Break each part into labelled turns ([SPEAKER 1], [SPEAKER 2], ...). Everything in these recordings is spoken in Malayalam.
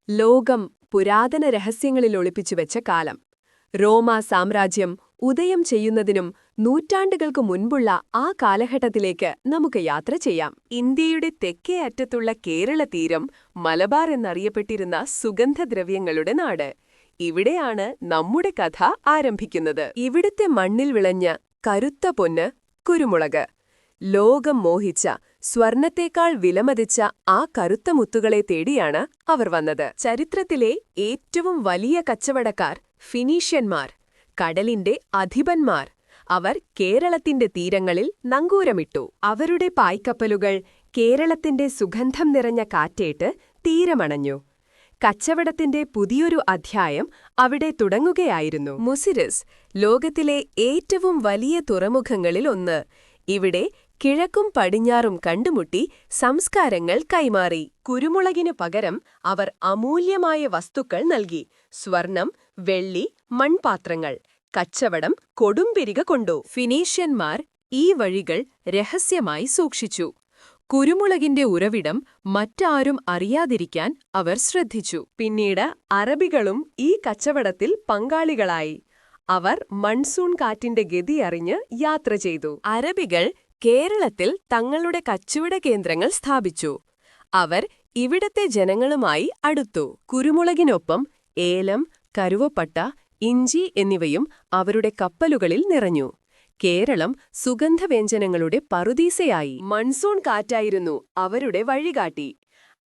[SPEAKER 1] ലോകം പുരാതന രഹസ്യങ്ങളിൽ ഒളിപ്പിച്ചുവെച്ച കാലം. റോമാ സാമ്രാജ്യം ഉദയം ചെയ്യുന്നതിനും നൂറ്റാണ്ടുകൾക്ക് മുൻപുള്ള ആ കാലഘട്ടത്തിലേക്ക് നമുക്ക് യാത്ര ചെയ്യാം. ഇന്ത്യയുടെ തെക്കേ അറ്റത്തുള്ള കേരള തീരം മലബാർ എന്നറിയപ്പെട്ടിരുന്ന സുഗന്ധദ്രവ്യങ്ങളുടെ നാട്. ഇവിടെയാണ് നമ്മുടെ കഥ ആരംഭിക്കുന്നത്. ഇവിടുത്തെ മണ്ണിൽ വിളഞ്ഞ കരുത്ത പൊന്ന് കുരുമുളക്. ലോകം മോഹിച്ച, സ്വർണത്തേക്കാൾ വിലമതിച്ച ആ കറുത്ത മുത്തുകളെ തേടിയാണ് അവർ വന്നത്. ചരിത്രത്തിലെ ഏറ്റവും വലിയ കച്ചവടക്കാർ ഫിനീഷ്യന്മാർ, കടലിന്റെ അധിപന്മാർ. അവർ കേരളത്തിന്റെ തീരങ്ങളിൽ നങ്കൂരമിട്ടു. അവരുടെ പായ്ക്കപ്പലുകൾ കേരളത്തിന്റെ സുഗന്ധം നിറഞ്ഞ കാറ്റേറ്റ് തീരമണഞ്ഞു. കച്ചവടത്തിന്റെ പുതിയൊരു അധ്യായം അവിടെ തുടങ്ങുകയായിരുന്നു. മുസിരിസ്, ലോകത്തിലെ ഏറ്റവും വലിയ തുറമുഖങ്ങളിൽ ഒന്ന്. ഇവിടെ കിഴക്കും പടിഞ്ഞാറും കണ്ടുമുട്ടി സംസ്കാരങ്ങൾ കൈമാറി. കുരുമുളകിനു പകരം അവർ അമൂല്യമായ വസ്തുക്കൾ നൽകി. സ്വർണം, വെള്ളി, മൺപാത്രങ്ങൾ. കച്ചവടം കൊടുമ്പിരിക കൊണ്ടു. ഫിനീഷ്യന്മാർ ഈ വഴികൾ രഹസ്യമായി സൂക്ഷിച്ചു. കുരുമുളകിന്റെ ഉറവിടം മറ്റാരും അറിയാതിരിക്കാൻ അവർ ശ്രദ്ധിച്ചു. പിന്നീട് അറബികളും ഈ കച്ചവടത്തിൽ പങ്കാളികളായി. അവർ മൺസൂൺ കാറ്റിന്റെ ഗതിയറിഞ്ഞ് യാത്ര ചെയ്തു. അറബികൾ കേരളത്തിൽ തങ്ങളുടെ കച്ചവട കേന്ദ്രങ്ങൾ സ്ഥാപിച്ചു. അവർ ഇവിടത്തെ ജനങ്ങളുമായി അടുത്തു. കുരുമുളകിനൊപ്പം ഏലം, കറുവപ്പട്ട, ഇഞ്ചി എന്നിവയും അവരുടെ കപ്പലുകളിൽ നിറഞ്ഞു. കേരളം സുഗന്ധവ്യഞ്ജനങ്ങളുടെ പറുദീസയായി. മൺസൂൺ കാറ്റായിരുന്നു അവരുടെ വഴികാട്ടി.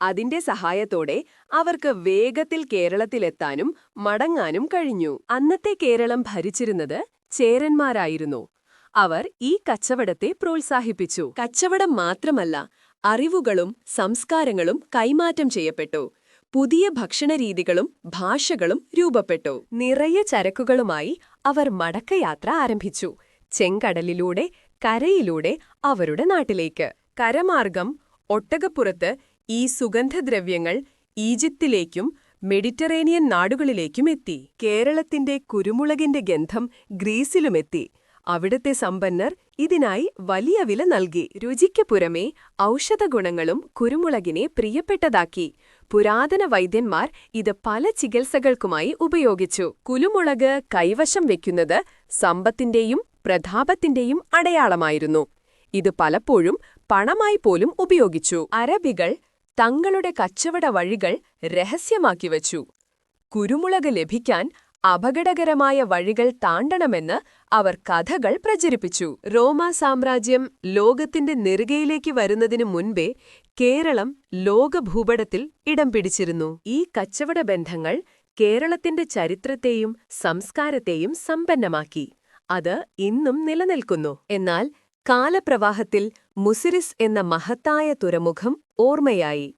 [SPEAKER 1] അതിന്റെ സഹായത്തോടെ അവർക്ക് വേഗത്തിൽ കേരളത്തിലെത്താനും മടങ്ങാനും കഴിഞ്ഞു. അന്നത്തെ കേരളം ഭരിച്ചിരുന്നത് ചേരന്മാരായിരുന്നു. അവർ ഈ കച്ചവടത്തെ പ്രോത്സാഹിപ്പിച്ചു. കച്ചവടം മാത്രമല്ല, അറിവുകളും സംസ്കാരങ്ങളും കൈമാറ്റം ചെയ്യപ്പെട്ടു. പുതിയ ഭക്ഷണരീതികളും ഭാഷകളും രൂപപ്പെട്ടു. നിറയെ ചരക്കുകളുമായി അവർ മടക്കയാത്ര ആരംഭിച്ചു. ചെങ്കടലിലൂടെ, കരയിലൂടെ അവരുടെ നാട്ടിലേക്ക്. കരമാർഗം ഒട്ടകപ്പുറത്ത് ഈ സുഗന്ധദ്രവ്യങ്ങൾ ഈജിപ്തിലേക്കും മെഡിറ്ററേനിയൻ നാടുകളിലേക്കും എത്തി. കേരളത്തിന്റെ കുരുമുളകിന്റെ ഗന്ധം ഗ്രീസിലുമെത്തി. അവിടുത്തെ സമ്പന്നർ ഇതിനായി വലിയ വില നൽകി. രുചിക്ക് പുറമേ ഔഷധഗുണങ്ങളും കുരുമുളകിനെ പ്രിയപ്പെട്ടതാക്കി. പുരാതന വൈദ്യന്മാർ ഇത് പല ചികിത്സകൾക്കുമായി ഉപയോഗിച്ചു. കുരുമുളക് കൈവശം വെക്കുന്നത് സമ്പത്തിന്റെയും പ്രതാപത്തിന്റെയും അടയാളമായിരുന്നു. ഇത് പലപ്പോഴും പണമായി പോലും ഉപയോഗിച്ചു. അറബികൾ തങ്ങളുടെ കച്ചവട വഴികൾ രഹസ്യമാക്കി വച്ചു. കുരുമുളക് ലഭിക്കാൻ അപകടകരമായ വഴികൾ താണ്ടണമെന്ന് അവർ കഥകൾ പ്രചരിപ്പിച്ചു. റോമാ സാമ്രാജ്യം ലോകത്തിന്റെ നെറുകയിലേക്ക് വരുന്നതിനു മുൻപേ കേരളം ലോകഭൂപടത്തിൽ ഇടം പിടിച്ചിരുന്നു. ഈ കച്ചവട ബന്ധങ്ങൾ കേരളത്തിന്റെ ചരിത്രത്തെയും സംസ്കാരത്തെയും സമ്പന്നമാക്കി. അത് ഇന്നും നിലനിൽക്കുന്നു. എന്നാൽ കാലപ്രവാഹത്തിൽ മുസിരിസ് എന്ന മഹത്തായ തുറമുഖം ഓർമ്മയായി.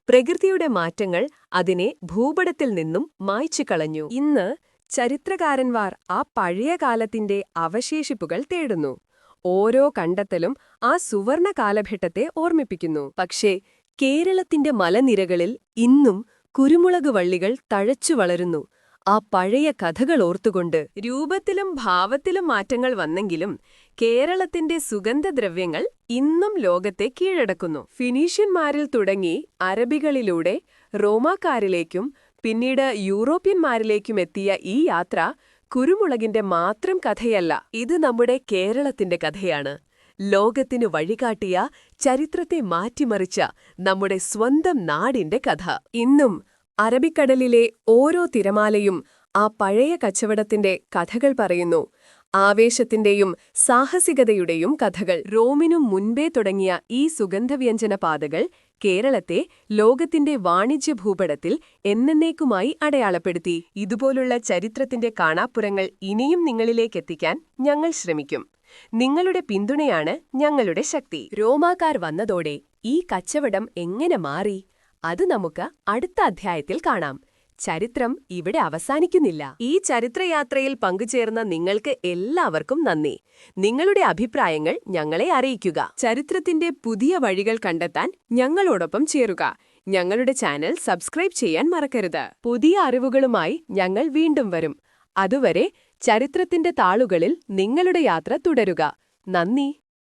[SPEAKER 1] പ്രകൃതിയുടെ മാറ്റങ്ങൾ അതിനെ ഭൂപടത്തിൽ നിന്നും മായ്ച്ചുകളഞ്ഞു. ഇന്ന് ചരിത്രകാരന്മാർ ആ പഴയ കാലത്തിന്റെ അവശേഷിപ്പുകൾ തേടുന്നു. ഓരോ കണ്ടെത്തലും ആ സുവർണ കാലഘട്ടത്തെ ഓർമ്മിപ്പിക്കുന്നു. പക്ഷേ കേരളത്തിന്റെ മലനിരകളിൽ ഇന്നും കുരുമുളക് വള്ളികൾ തഴച്ചു വളരുന്നു. ആ പഴയ കഥകൾ ഓർത്തുകൊണ്ട്. രൂപത്തിലും ഭാവത്തിലും മാറ്റങ്ങൾ വന്നെങ്കിലും കേരളത്തിന്റെ സുഗന്ധദ്രവ്യങ്ങൾ ഇന്നും ലോകത്തെ കീഴടക്കുന്നു. ഫിനീഷ്യന്മാരിൽ തുടങ്ങി അറബികളിലൂടെ റോമാക്കാരിലേക്കും പിന്നീട് യൂറോപ്യന്മാരിലേക്കും എത്തിയ ഈ യാത്ര കുരുമുളകിന്റെ മാത്രം കഥയല്ല. ഇത് നമ്മുടെ കേരളത്തിന്റെ കഥയാണ്. ലോകത്തിനു വഴികാട്ടിയ, ചരിത്രത്തെ മാറ്റിമറിച്ച നമ്മുടെ സ്വന്തം നാടിന്റെ കഥ. ഇന്നും അറബിക്കടലിലെ ഓരോ തിരമാലയും ആ പഴയ കച്ചവടത്തിന്റെ കഥകൾ പറയുന്നു. ആവേശത്തിന്റെയും സാഹസികതയുടെയും കഥകൾ. റോമിനും മുൻപേ തുടങ്ങിയ ഈ സുഗന്ധവ്യഞ്ജന പാതകൾ കേരളത്തെ ലോകത്തിന്റെ വാണിജ്യ ഭൂപടത്തിൽ എന്നേക്കുമായി അടയാളപ്പെടുത്തി. ഇതുപോലുള്ള ചരിത്രത്തിന്റെ കാണാപ്പുറങ്ങൾ ഇനിയും നിങ്ങളിലേക്കെത്തിക്കാൻ ഞങ്ങൾ ശ്രമിക്കും. നിങ്ങളുടെ പിന്തുണയാണ് ഞങ്ങളുടെ ശക്തി. റോമാക്കാർ വന്നതോടെ ഈ കച്ചവടം എങ്ങനെ മാറി? അത് നമുക്ക് അടുത്ത അധ്യായത്തിൽ കാണാം. ചരിത്രം ഇവിടെ അവസാനിക്കുന്നില്ല. ഈ ചരിത്രയാത്രയിൽ പങ്കുചേർന്ന നിങ്ങൾക്ക് എല്ലാവർക്കും നന്ദി. നിങ്ങളുടെ അഭിപ്രായങ്ങൾ ഞങ്ങളെ അറിയിക്കുക. ചരിത്രത്തിന്റെ പുതിയ വഴികൾ കണ്ടെത്താൻ ഞങ്ങളോടൊപ്പം ചേരുക. ഞങ്ങളുടെ ചാനൽ സബ്സ്ക്രൈബ് ചെയ്യാൻ മറക്കരുത്. പുതിയ അറിവുകളുമായി ഞങ്ങൾ വീണ്ടും വരും. അതുവരെ ചരിത്രത്തിന്റെ താളുകളിൽ നിങ്ങളുടെ യാത്ര തുടരുക. നന്ദി.